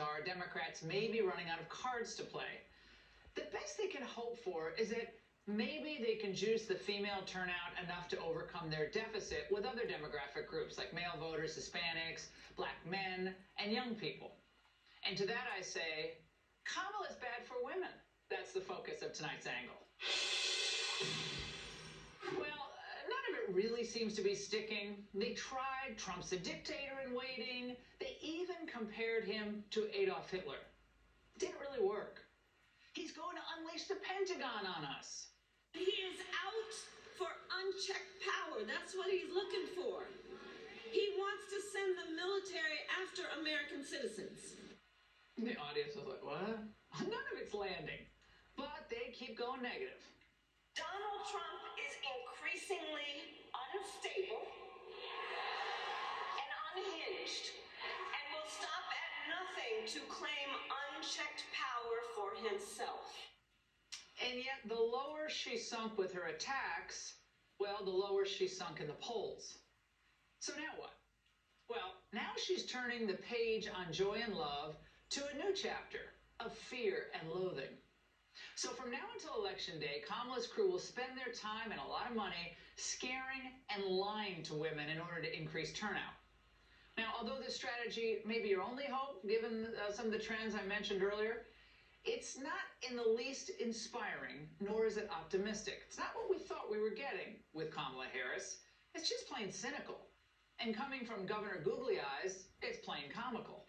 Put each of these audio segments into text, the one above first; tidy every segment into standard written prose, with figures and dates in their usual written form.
are Democrats may be running out of cards to play. The best they can hope for is that maybe they can juice the female turnout enough to overcome their deficit with other demographic groups like male voters, Hispanics, black men, and young people. And to that I say, Kamala's bad for women. That's the focus of tonight's angle. Well, none of it really seems to be sticking. They tried Trump's a dictator in waiting. They even compared him to Adolf Hitler. Didn't really work. He's going to unleash the Pentagon on us. He is out for unchecked power. That's what he's looking for. He wants to send the military after American citizens. The audience was like, what? None of it's landing. But they keep going negative. Donald Trump is increasingly unstable and unhinged and will stop at nothing to claim unchecked power for himself. And yet, the lower she sunk with her attacks, well, the lower she sunk in the polls. So now what? Well, now she's turning the page on joy and love to a new chapter of fear and loathing. So from now until Election Day, Kamala's crew will spend their time and a lot of money scaring and lying to women in order to increase turnout. Now, although this strategy may be your only hope, given some of the trends I mentioned earlier, it's not in the least inspiring, nor is it optimistic. It's not what we thought we were getting with Kamala Harris. It's just plain cynical. And coming from Governor Googly Eyes, it's plain comical.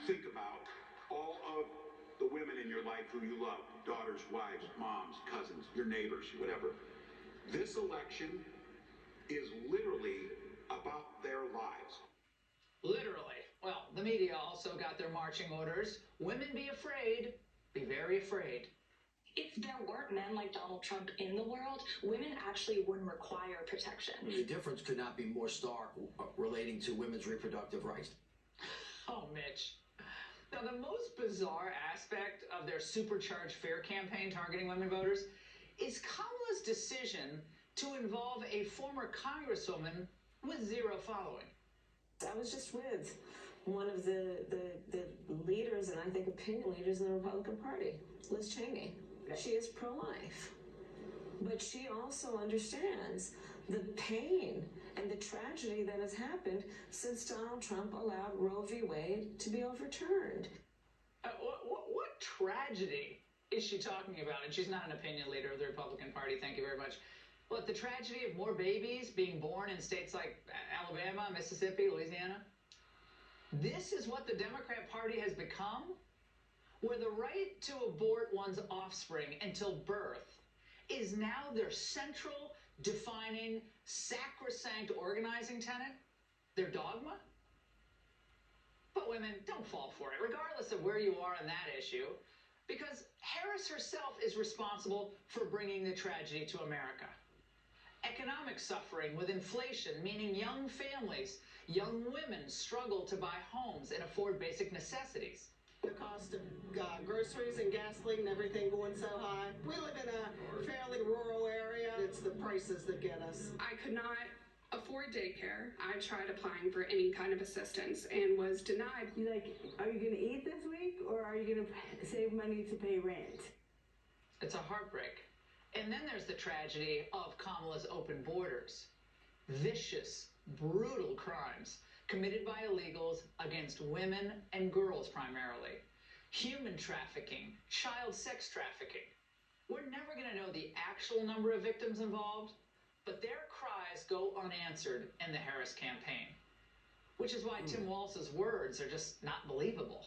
Think about all of the women in your life who you love, daughters, wives, moms, cousins, your neighbors, whatever. This election is literally about their lives. Literally. Well, the media also got their marching orders. Women be afraid. Be very afraid. If there weren't men like Donald Trump in the world, women actually wouldn't require protection. The difference could not be more stark relating to women's reproductive rights. Oh, Mitch. Now, the most bizarre aspect of their supercharged fear campaign targeting women voters is Kamala's decision to involve a former congresswoman with zero following. I was just with one of the leaders, and I think opinion leaders in the Republican Party, Liz Cheney. She is pro-life, but she also understands the pain and the tragedy that has happened since Donald Trump allowed Roe v. Wade to be overturned. What tragedy is she talking about? And she's not an opinion leader of the Republican Party, thank you very much. What, the tragedy of more babies being born in states like Alabama, Mississippi, Louisiana? This is what the Democrat Party has become? Where the right to abort one's offspring until birth is now their central, defining, sacrosanct organizing tenet? Their dogma? But women, don't fall for it, regardless of where you are on that issue, because Harris herself is responsible for bringing the tragedy to America. Economic suffering with inflation, meaning young families, young women struggle to buy homes and afford basic necessities. The cost of groceries and gasoline and everything going so high. We live in a fairly rural area. It's the prices that get us. I could not afford daycare. I tried applying for any kind of assistance and was denied. You like, are you going to eat this week or are you going to save money to pay rent? It's a heartbreak. And then there's the tragedy of Kamala's open borders. Vicious, brutal crimes committed by illegals against women and girls primarily. Human trafficking, child sex trafficking. We're never going to know the actual number of victims involved, but their cries go unanswered in the Harris campaign. Which is why Tim Walz's words are just not believable.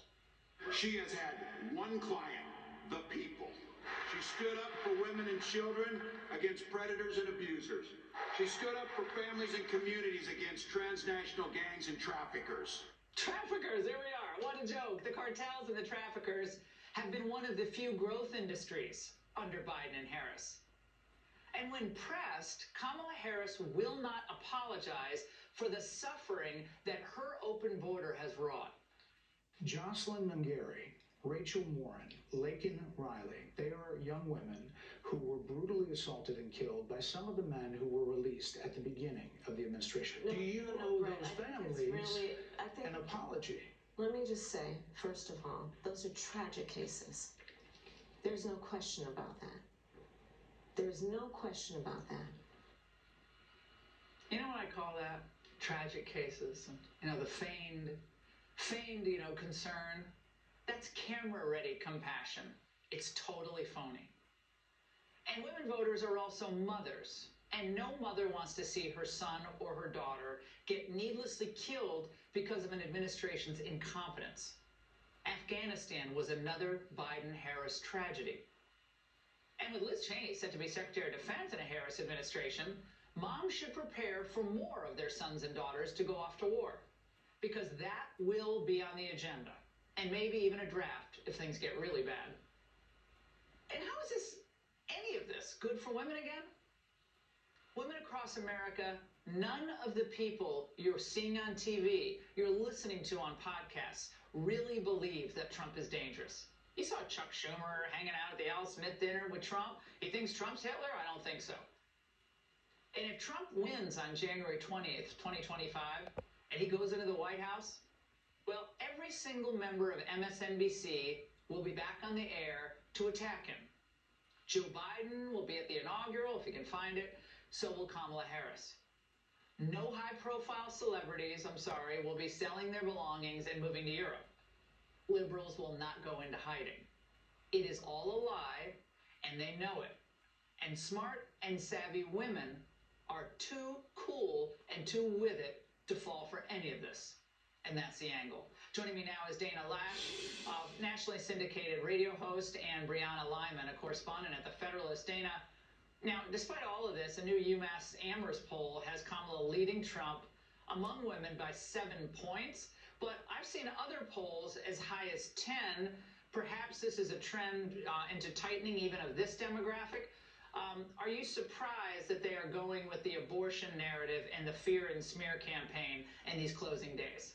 She has had one client, the people. She stood up for women and children against predators and abusers. She stood up for families and communities against transnational gangs and traffickers. Traffickers, here we are. What a joke. The cartels and the traffickers have been one of the few growth industries under Biden and Harris. And when pressed, Kamala Harris will not apologize for the suffering that her open border has wrought. Jocelyn Nungari, Rachel Warren, Laken Riley, they are young women who were brutally assaulted and killed by some of the men who were released at the beginning of the administration. Do you owe those families an apology? Let me just say, first of all, those are tragic cases. There's no question about that. There's no question about that. You know what I call that? Tragic cases. The feigned, concern. That's camera-ready compassion. It's totally phony. And women voters are also mothers. And no mother wants to see her son or her daughter get needlessly killed because of an administration's incompetence. Afghanistan was another Biden-Harris tragedy. And with Liz Cheney set to be Secretary of Defense in a Harris administration, moms should prepare for more of their sons and daughters to go off to war, because that will be on the agenda, and maybe even a draft if things get really bad. And how is any of this good for women again? Women across America, none of the people you're seeing on TV, you're listening to on podcasts, really believe that Trump is dangerous. You saw Chuck Schumer hanging out at the Al Smith dinner with Trump. He thinks Trump's Hitler? I don't think so. And if Trump wins on January 20th, 2025, and he goes into the White House, well, every single member of MSNBC will be back on the air to attack him. Joe Biden will be at the inaugural, if he can find it. So will Kamala Harris. No high-profile celebrities, will be selling their belongings and moving to Europe. Liberals will not go into hiding. It is all a lie, and they know it. And smart and savvy women are too cool and too with it to fall for any of this. And that's the angle. Joining me now is Dana Lash, nationally syndicated radio host, and Brianna Lyman, a correspondent at The Federalist. Dana, now, despite all of this, a new UMass Amherst poll has Kamala leading Trump among women by 7 points. But I've seen other polls as high as 10. Perhaps this is a trend into tightening even of this demographic. Are you surprised that they are going with the abortion narrative and the fear and smear campaign in these closing days?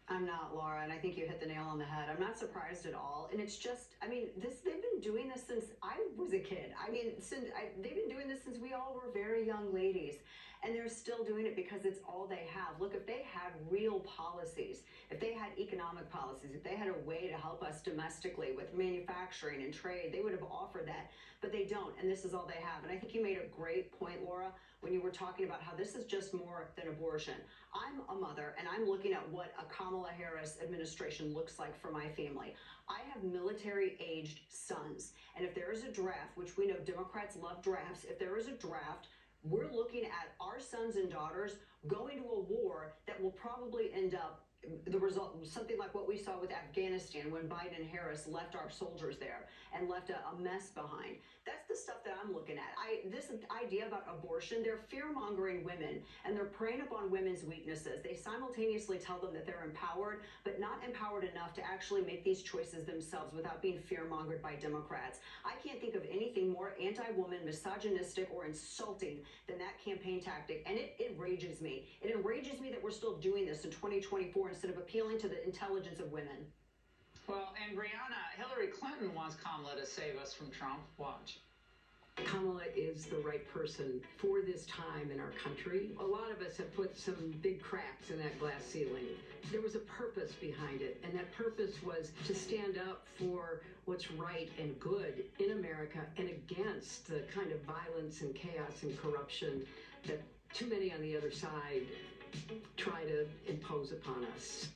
I'm not, Laura, and I think you hit the nail on the head. I'm not surprised at all. And it's just, they've been doing this since I was a kid. They've been doing this since we all were very young ladies. And they're still doing it because it's all they have. Look, if they had real policies, if they had economic policies, if they had a way to help us domestically with manufacturing and trade, they would have offered that. But they don't, and this is all they have. And I think you made a great point, Laura, when you were talking about how this is just more than abortion. I'm a mother, and I'm looking at what a Kamala Harris administration looks like for my family. I have military-aged sons, and if there is a draft, which we know Democrats love drafts, if there is a draft, we're looking at our sons and daughters going to a war that will probably end up the result, something like what we saw with Afghanistan when Biden and Harris left our soldiers there and left a mess behind. That's the stuff that I'm looking at. This idea about abortion, they're fear-mongering women, and they're preying upon women's weaknesses. They simultaneously tell them that they're empowered, but not empowered enough to actually make these choices themselves without being fear-mongered by Democrats. I can't think of anything more anti-woman, misogynistic, or insulting than that campaign tactic, and it enrages me. It enrages me that we're still doing this in 2024 instead of appealing to the intelligence of women. Well, and Brianna, Hillary Clinton wants Kamala to save us from Trump. Watch. Kamala is the right person for this time in our country. A lot of us have put some big cracks in that glass ceiling. There was a purpose behind it, and that purpose was to stand up for what's right and good in America and against the kind of violence and chaos and corruption that too many on the other side try to impose upon us.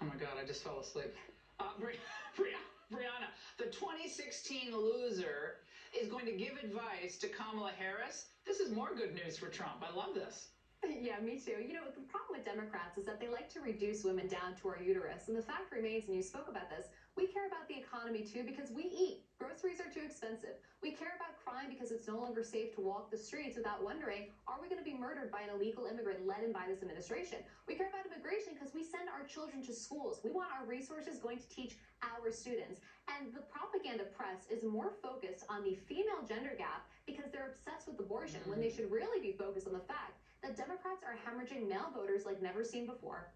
Oh my God, I just fell asleep. Brianna, the 2016 loser is going to give advice to Kamala Harris. This is more good news for Trump. I love this. Yeah, me too. The problem with Democrats is that they like to reduce women down to our uterus. And the fact remains, and you spoke about this, we care about the economy too because we eat. Groceries are too expensive. We care about crime because it's no longer safe to walk the streets without wondering, are we going to be murdered by an illegal immigrant led in by this administration? We care about immigration because we send our children to schools. We want our resources going to teach our students. And the propaganda press is more focused on the female gender gap because they're obsessed with abortion when they should really be focused on the fact that Democrats are hemorrhaging male voters like never seen before.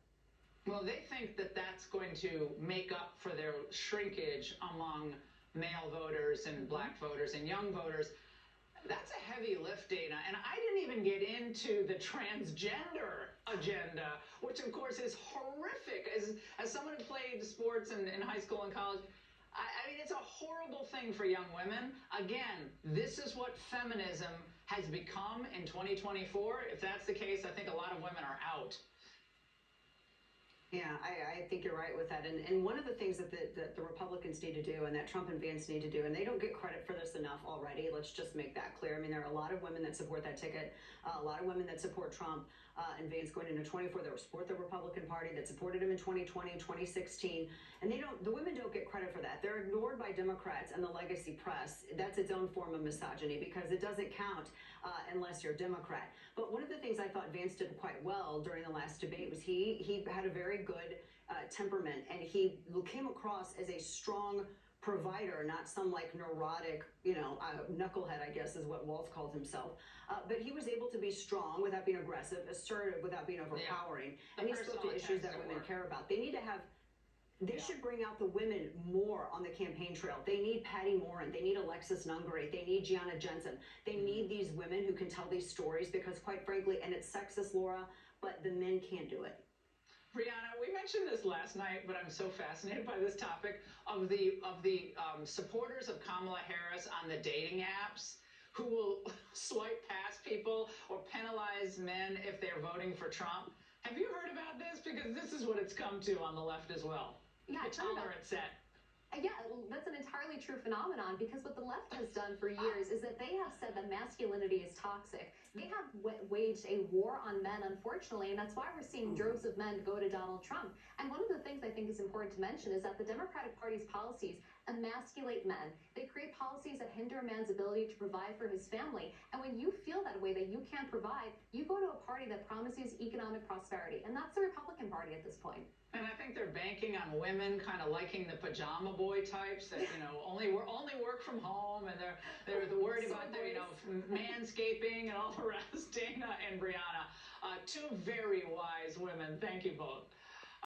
Well, they think that that's going to make up for their shrinkage among male voters and black voters and young voters. That's a heavy lift, Dana. And I didn't even get into the transgender agenda, which of course is horrific. As someone who played sports in high school and college, I mean, it's a horrible thing for young women. Again, this is what feminism has become in 2024. If that's the case, I think a lot of women are out. Yeah, I think you're right with that. And one of the things that the Republicans need to do and that Trump and Vance need to do, and they don't get credit for this enough already, let's just make that clear. I mean, there are a lot of women that support that ticket, a lot of women that support Trump and Vance going into 24 that support the Republican Party, that supported him in 2020 and 2016. And the women don't get credit for that. They're ignored by Democrats and the legacy press. That's its own form of misogyny because it doesn't count unless you're a Democrat. But one of the things I thought Vance did quite well during the last debate was he had a very good temperament, and he came across as a strong provider, not some like neurotic, knucklehead, I guess is what Walz called himself. But he was able to be strong without being aggressive, assertive without being overpowering, and he spoke to issues that women care about. They need to have. They should bring out the women more on the campaign trail. They need Patty Morin. They need Alexis Nungary. They need Gianna Jensen. They need these women who can tell these stories because, quite frankly, and it's sexist, Laura, but the men can't do it. Brianna, we mentioned this last night, but I'm so fascinated by this topic of the supporters of Kamala Harris on the dating apps who will swipe past people or penalize men if they're voting for Trump. Have you heard about this? Because this is what it's come to on the left as well. Yeah, the tolerant set. Yeah, that's an entirely true phenomenon because what the left has done for years is that they have said that masculinity is toxic. They have waged a war on men, unfortunately, and that's why we're seeing droves of men go to Donald Trump. And one of the things I think is important to mention is that the Democratic Party's policies emasculate men. They create policies that hinder a man's ability to provide for his family. And when you feel that way, that you can't provide, you go to a party that promises economic prosperity. And that's the Republican Party at this point. And I think they're banking on women kind of liking the pajama boy types that, only work from home, and they're worried about their, manscaping and all the rest. Dana and Brianna, two very wise women. Thank you both.